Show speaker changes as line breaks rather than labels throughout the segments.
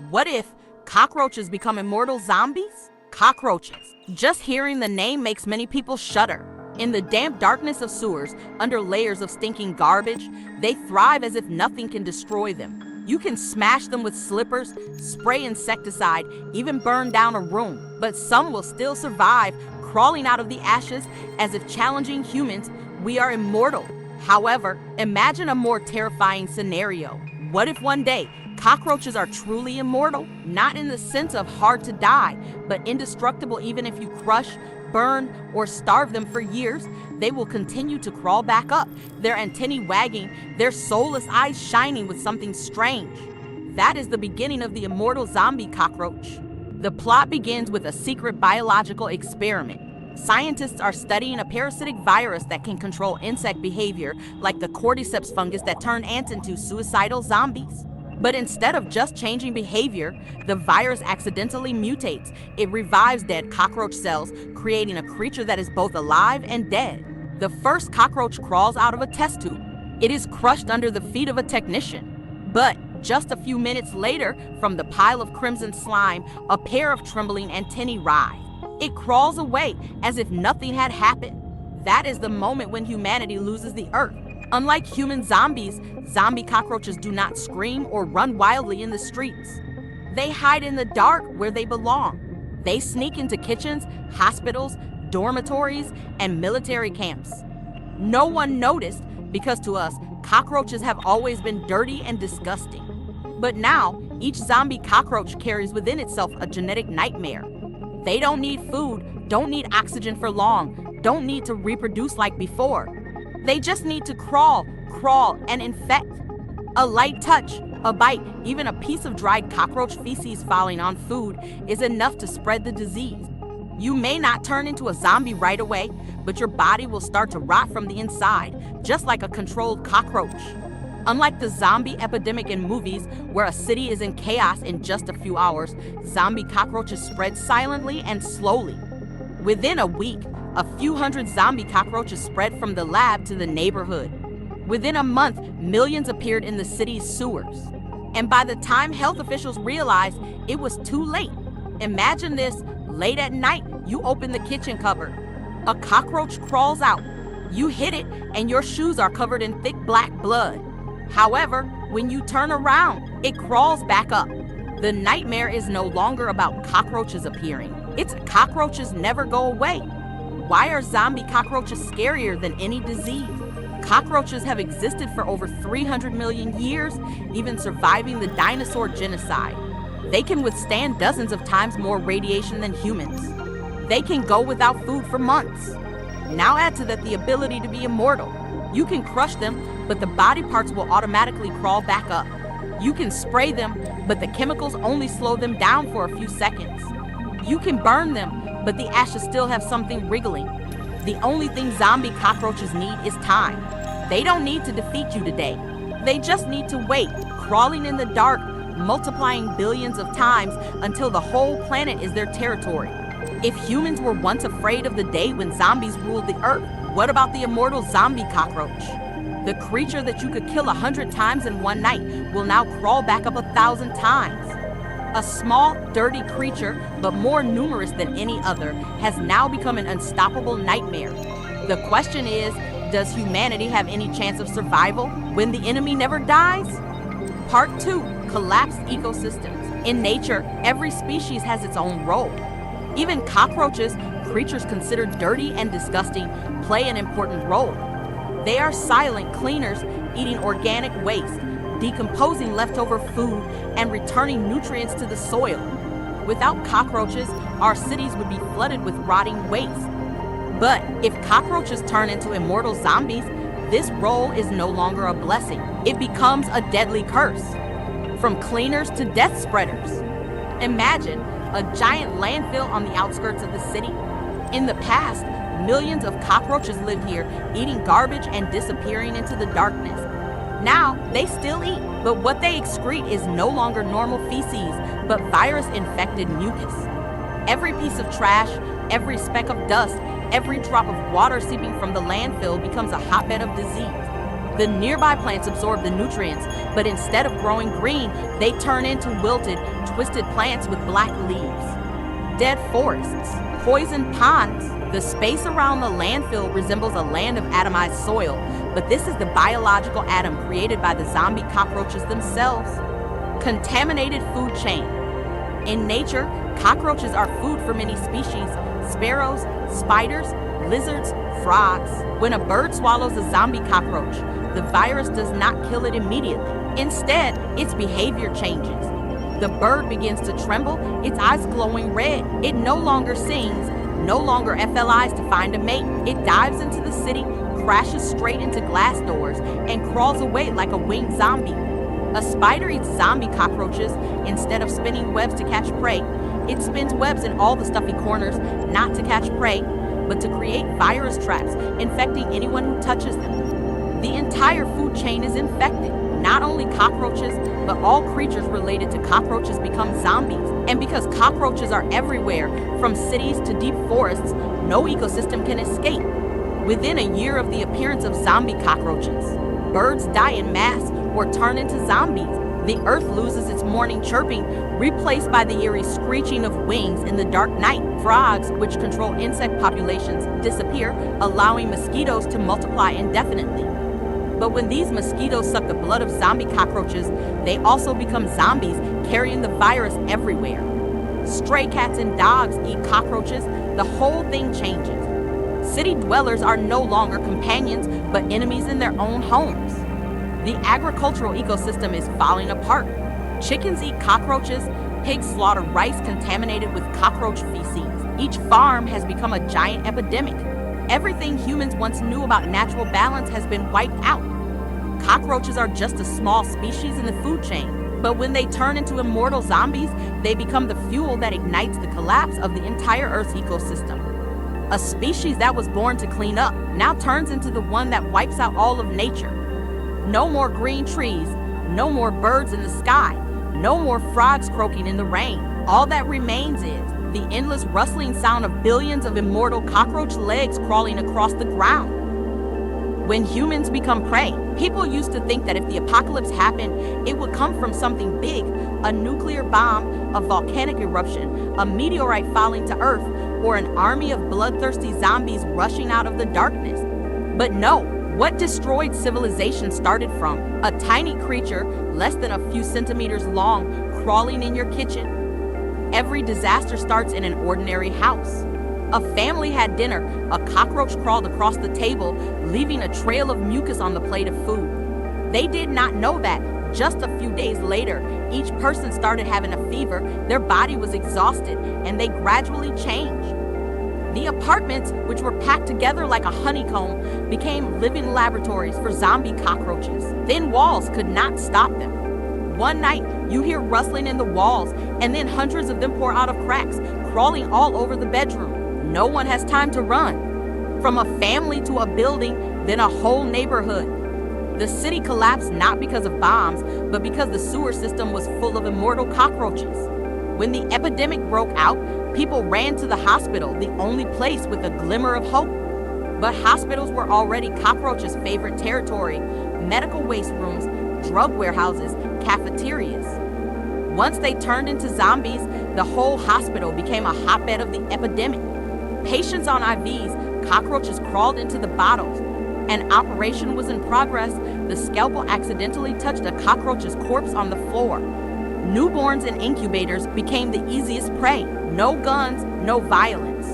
What if cockroaches become immortal zombies? Cockroaches. Just hearing the name makes many people shudder. In the damp darkness of sewers, under layers of stinking garbage, they thrive as if nothing can destroy them. You can smash them with slippers, spray insecticide, even burn down a room. But some will still survive, crawling out of the ashes as if challenging humans. We are immortal. However, imagine a more terrifying scenario. What if one day cockroaches are truly immortal? Not in the sense of hard to die, but indestructible. Even if you crush, burn, or starve them for years, they will continue to crawl back up, their antennae wagging, their soulless eyes shining with something strange. That is the beginning of the immortal zombie cockroach. The plot begins with a secret biological experiment. Scientists are studying a parasitic virus that can control insect behavior, like the cordyceps fungus that turned ants into suicidal zombies. But instead of just changing behavior, the virus accidentally mutates. It revives dead cockroach cells, creating a creature that is both alive and dead. The first cockroach crawls out of a test tube. It is crushed under the feet of a technician. But just a few minutes later, from the pile of crimson slime, a pair of trembling antennae rise. It crawls away as if nothing had happened. That is the moment when humanity loses the earth. Unlike human zombies, zombie cockroaches do not scream or run wildly in the streets. They hide in the dark where they belong. They sneak into kitchens, hospitals, dormitories, and military camps. No one noticed because to us, cockroaches have always been dirty and disgusting. But now, each zombie cockroach carries within itself a genetic nightmare. They don't need food, don't need oxygen for long, don't need to reproduce like before. They just need to crawl, and infect. A light touch, a bite, even a piece of dried cockroach feces falling on food is enough to spread the disease. You may not turn into a zombie right away, but your body will start to rot from the inside, just like a controlled cockroach. Unlike the zombie epidemic in movies, where a city is in chaos in just a few hours, zombie cockroaches spread silently and slowly. Within a week, a few hundred zombie cockroaches spread from the lab to the neighborhood. Within a month, millions appeared in the city's sewers. And by the time health officials realized, it was too late. Imagine this, late at night, you open the kitchen cupboard. A cockroach crawls out. You hit it, and your shoes are covered in thick black blood. However, when you turn around, it crawls back up. The nightmare is no longer about cockroaches appearing. It's cockroaches never go away. Why are zombie cockroaches scarier than any disease? Cockroaches have existed for over 300 million years, even surviving the dinosaur genocide. They can withstand dozens of times more radiation than humans. They can go without food for months. Now add to that the ability to be immortal. You can crush them, but the body parts will automatically crawl back up. You can spray them, but the chemicals only slow them down for a few seconds. You can burn them, but the ashes still have something wriggling. The only thing zombie cockroaches need is time. They don't need to defeat you today. They just need to wait, crawling in the dark, multiplying billions of times until the whole planet is their territory. If humans were once afraid of the day when zombies ruled the earth, what about the immortal zombie cockroach? The creature that you could kill 100 times in one night will now crawl back up 1,000 times. A small, dirty creature, but more numerous than any other, has now become an unstoppable nightmare. The question is, does humanity have any chance of survival when the enemy never dies? Part 2, collapsed ecosystems. In nature, every species has its own role. Even cockroaches, creatures considered dirty and disgusting, play an important role. They are silent cleaners, eating organic waste, decomposing leftover food, and returning nutrients to the soil. Without cockroaches, our cities would be flooded with rotting waste. But if cockroaches turn into immortal zombies, this role is no longer a blessing. It becomes a deadly curse. From cleaners to death spreaders. Imagine a giant landfill on the outskirts of the city. In the past, millions of cockroaches lived here, eating garbage and disappearing into the darkness. Now, they still eat, but what they excrete is no longer normal feces, but virus-infected mucus. Every piece of trash, every speck of dust, every drop of water seeping from the landfill becomes a hotbed of disease. The nearby plants absorb the nutrients, but instead of growing green, they turn into wilted, twisted plants with black leaves. Dead forests, poisoned ponds. The space around the landfill resembles a land of atomized soil, but this is the biological atom created by the zombie cockroaches themselves. Contaminated food chain. In nature, cockroaches are food for many species: sparrows, spiders, lizards, frogs. When a bird swallows a zombie cockroach, the virus does not kill it immediately. Instead, its behavior changes. The bird begins to tremble, its eyes glowing red. It no longer sings, no longer FLIs to find a mate. It dives into the city, crashes straight into glass doors, and crawls away like a winged zombie. A spider eats zombie cockroaches. Instead of spinning webs to catch prey, it spins webs in all the stuffy corners, not to catch prey, but to create virus traps, infecting anyone who touches them. The entire food chain is infected. Not only cockroaches, but all creatures related to cockroaches become zombies. And because cockroaches are everywhere, from cities to deep forests, no ecosystem can escape. Within a year of the appearance of zombie cockroaches, birds die in mass or turn into zombies. The earth loses its morning chirping, replaced by the eerie screeching of wings in the dark night. Frogs, which control insect populations, disappear, allowing mosquitoes to multiply indefinitely. But when these mosquitoes suck the blood of zombie cockroaches, they also become zombies, carrying the virus everywhere. Stray cats and dogs eat cockroaches. The whole thing changes. City dwellers are no longer companions, but enemies in their own homes. The agricultural ecosystem is falling apart. Chickens eat cockroaches. Pigs slaughter rice contaminated with cockroach feces. Each farm has become a giant epidemic. Everything humans once knew about natural balance has been wiped out. Cockroaches are just a small species in the food chain, but when they turn into immortal zombies, they become the fuel that ignites the collapse of the entire Earth's ecosystem. A species that was born to clean up now turns into the one that wipes out all of nature. No more green trees, no more birds in the sky, no more frogs croaking in the rain. All that remains is the endless rustling sound of billions of immortal cockroach legs crawling across the ground. When humans become prey, people used to think that if the apocalypse happened, it would come from something big: a nuclear bomb, a volcanic eruption, a meteorite falling to Earth, or an army of bloodthirsty zombies rushing out of the darkness. But no, what destroyed civilization started from a tiny creature less than a few centimeters long crawling in your kitchen. Every disaster starts in an ordinary house. A family had dinner, a cockroach crawled across the table, leaving a trail of mucus on the plate of food. They did not know that just a few days later, each person started having a fever, their body was exhausted, and they gradually changed. The apartments, which were packed together like a honeycomb, became living laboratories for zombie cockroaches. Thin walls could not stop them. One night, you hear rustling in the walls, and then hundreds of them pour out of cracks, crawling all over the bedroom. No one has time to run. From a family to a building, then a whole neighborhood. The city collapsed not because of bombs, but because the sewer system was full of immortal cockroaches. When the epidemic broke out, people ran to the hospital, the only place with a glimmer of hope. But hospitals were already cockroaches' favorite territory: medical waste rooms, drug warehouses, cafeterias. Once they turned into zombies, the whole hospital became a hotbed of the epidemic. Patients on IVs, cockroaches crawled into the bottles. An operation was in progress. The scalpel accidentally touched a cockroach's corpse on the floor. Newborns in incubators became the easiest prey. No guns, no violence.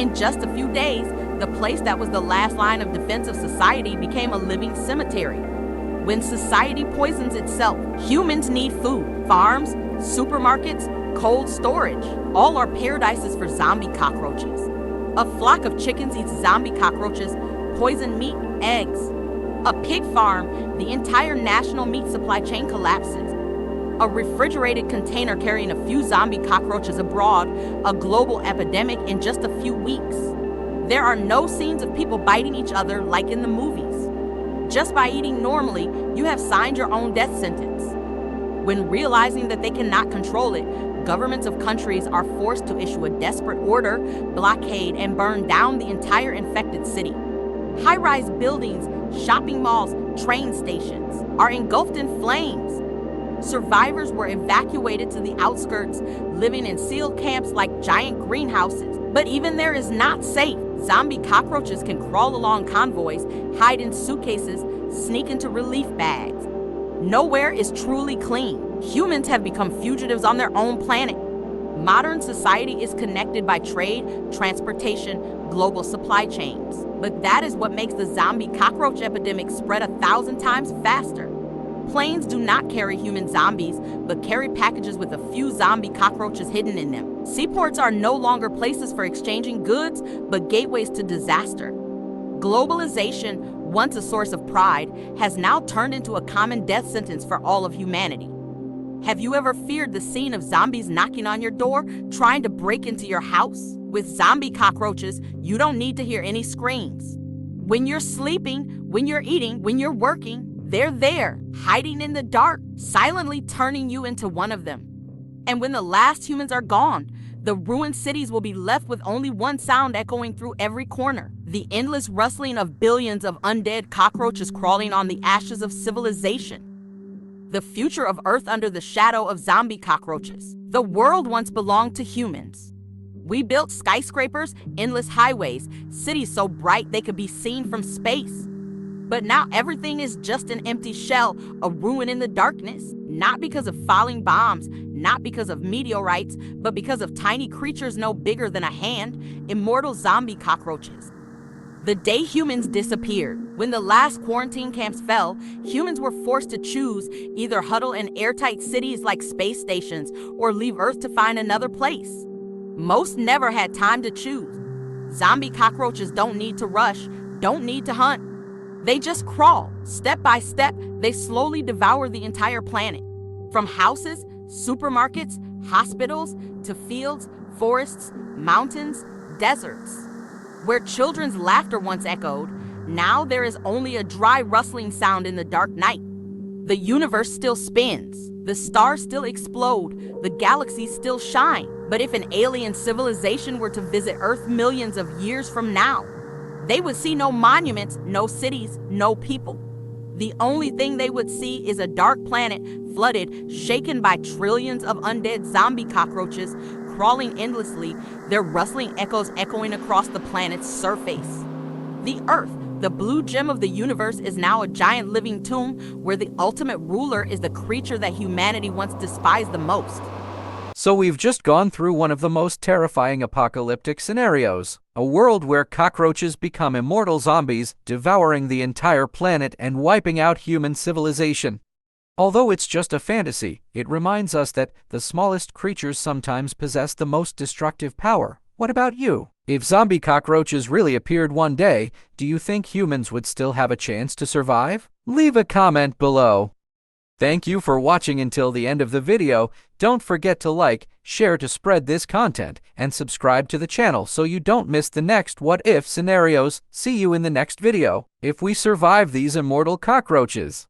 In just a few days, the place that was the last line of defense of society became a living cemetery. When society poisons itself, humans need food. Farms, supermarkets, cold storage, all are paradises for zombie cockroaches. A flock of chickens eats zombie cockroaches, poisoned meat, eggs. A pig farm, the entire national meat supply chain collapses. A refrigerated container carrying a few zombie cockroaches abroad, a global epidemic in just a few weeks. There are no scenes of people biting each other like in the movies. Just by eating normally, you have signed your own death sentence. When realizing that they cannot control it, governments of countries are forced to issue a desperate order, blockade, and burn down the entire infected city. High-rise buildings, shopping malls, train stations are engulfed in flames. Survivors were evacuated to the outskirts, living in sealed camps like giant greenhouses. But even there is not safe. Zombie cockroaches can crawl along convoys, hide in suitcases, sneak into relief bags. Nowhere is truly clean. Humans have become fugitives on their own planet. Modern society is connected by trade, transportation, global supply chains. But that is what makes the zombie cockroach epidemic spread 1,000 times faster. Planes do not carry human zombies, but carry packages with a few zombie cockroaches hidden in them. Seaports are no longer places for exchanging goods, but gateways to disaster. Globalization, once a source of pride, has now turned into a common death sentence for all of humanity. Have you ever feared the scene of zombies knocking on your door, trying to break into your house? With zombie cockroaches, you don't need to hear any screams. When you're sleeping, when you're eating, when you're working, they're there, hiding in the dark, silently turning you into one of them. And when the last humans are gone, the ruined cities will be left with only one sound echoing through every corner: the endless rustling of billions of undead cockroaches crawling on the ashes of civilization. The future of Earth under the shadow of zombie cockroaches. The world once belonged to humans. We built skyscrapers, endless highways, cities so bright they could be seen from space. But now everything is just an empty shell, a ruin in the darkness. Not because of falling bombs, not because of meteorites, but because of tiny creatures no bigger than a hand, immortal zombie cockroaches. The day humans disappeared, when the last quarantine camps fell, humans were forced to choose: either huddle in airtight cities like space stations or leave Earth to find another place. Most never had time to choose. Zombie cockroaches don't need to rush, don't need to hunt. They just crawl. Step by step, they slowly devour the entire planet. From houses, supermarkets, hospitals, to fields, forests, mountains, deserts. Where children's laughter once echoed, now there is only a dry rustling sound in the dark night. The universe still spins. The stars still explode. The galaxies still shine. But if an alien civilization were to visit Earth millions of years from now, they would see no monuments, no cities, no people. The only thing they would see is a dark planet flooded, shaken by trillions of undead zombie cockroaches crawling endlessly, their rustling echoes echoing across the planet's surface. The Earth, the blue gem of the universe, is now a giant living tomb where the ultimate ruler is the creature that humanity once despised the most.
So we've just gone through one of the most terrifying apocalyptic scenarios, a world where cockroaches become immortal zombies, devouring the entire planet and wiping out human civilization. Although it's just a fantasy, it reminds us that the smallest creatures sometimes possess the most destructive power. What about you? If zombie cockroaches really appeared one day, do you think humans would still have a chance to survive? Leave a comment below. Thank you for watching until the end of the video. Don't forget to like, share to spread this content, and subscribe to the channel so you don't miss the next what-if scenarios. See you in the next video, if we survive these immortal cockroaches.